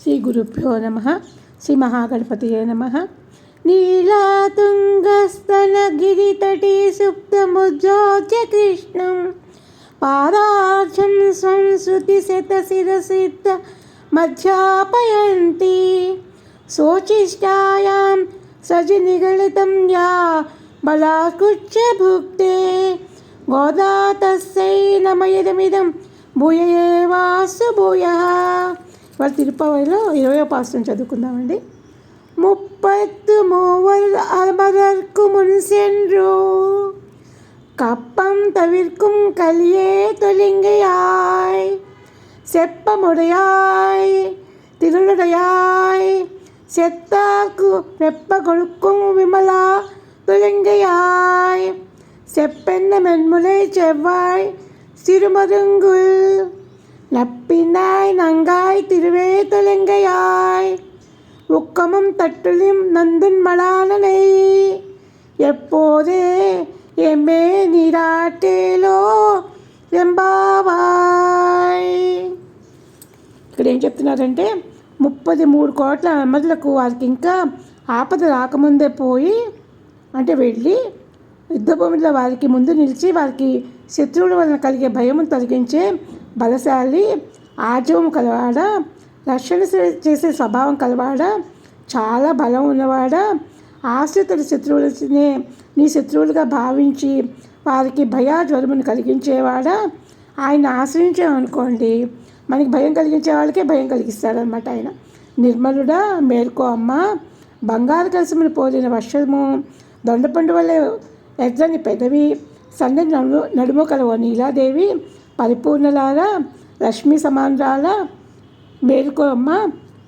శ్రీ గురుభ్యో నమః. శ్రీ మహాగణపతియే నమః. నీలాతుంగస్థలగిరితటీ సుప్తముజ్జోజ్య కృష్ణం పాదార్చం సంశ్రుతిశతశిరసిద్ధ మధ్యాపయంతి శోచిష్టాయాం సజనిగళితం యా బలాత్కృత్య భుక్తే గోదా తస్సై నమయదమిదం భూయేవాసు భూయః. ఇవాళ తిరుపతిలో 20వ పాసురం చదువుకుందామండి. ముప్పత్తు మూవర్ అమరర్కు మున్సెన్రు కప్పం తవిర్కుం కలియే తొలింగయాయ్ செப்பமுடையாய் திருளுடையாய் செத்தார்க்கு வெப்ப கொடுக்கும் விமலா துலங்கையாய் செப்பென்ன மென்முலை செவ்வாய் சிறுமருங்குல் நப்பினாய் நங்காய் திருவே துலங்கையாய் உக்கமும் தட்டுலிம் நந்துன் மலானனை எப்போதே எம்மே நீராటేలో ఎంబావాయ్. ఇక్కడ ఏం చెప్తున్నారంటే 33 కోట్ల అమరులకు వారికి ఇంకా ఆపద రాకముందే పోయి అంటే వెళ్ళి యుద్ధభూమిలో వారికి ముందు నిలిచి వారికి శత్రువుల వలన కలిగే భయం తొలగించే బలశాలి, ఆర్జవం కలవాడ, రక్షణ చేసే స్వభావం కలవాడ, చాలా బలం ఉన్నవాడ, ఆశ్రితుల శత్రువులనే నీ శత్రువులుగా భావించి వారికి భయాజ్వరమును కలిగించేవాడా. ఆయన ఆశ్రయించామనుకోండి మనకి భయం కలిగించే వాళ్ళకే భయం కలిగిస్తాడనమాట ఆయన. నిర్మలుడా మేల్కో అమ్మ, బంగారు కలసమును పోలిన వర్షము, దొండపండు వల్ల ఎర్రని పెదవి, సన్నని నడుము కలవ నీలాదేవి, పరిపూర్ణలారా లక్ష్మీ సమానరాల మేల్కో అమ్మ.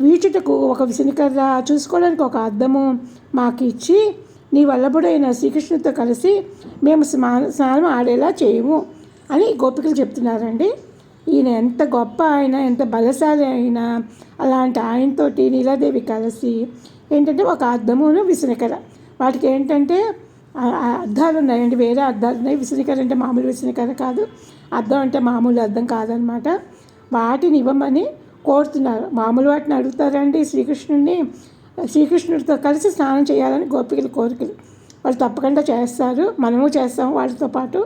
వీచుటకు ఒక విసనకర్ర, చూసుకోవడానికి ఒక అద్దము మాకు ఇచ్చి నీ వల్లభుడైన శ్రీకృష్ణుడితో కలిసి మేము స్నానం ఆడేలా చేయము అని గోపికలు చెప్తున్నారండి. ఈయన ఎంత గొప్ప ఆయన, ఎంత బలశాలి అయినా అలాంటి ఆయనతోటి నీలాదేవి కలిసి ఏంటంటే ఒక అద్దమును విసనకర, వాటికి ఏంటంటే అద్దాలు ఉన్నాయండి, వేరే అద్దాలు ఉన్నాయి. విసనకర అంటే మామూలు విసనకర కాదు, అద్దం అంటే మామూలు అద్దం కాదనమాట. వాటిని ఇవ్వమని కోరుతున్నారు. మామూలు వాటిని అడుగుతారండి శ్రీకృష్ణుడితో కలిసి స్నానం చేయాలని గోపికల కోరికలు. వాళ్ళు తప్పకుండా చేస్తారు, మనము చేస్తాము వాళ్ళతో పాటు.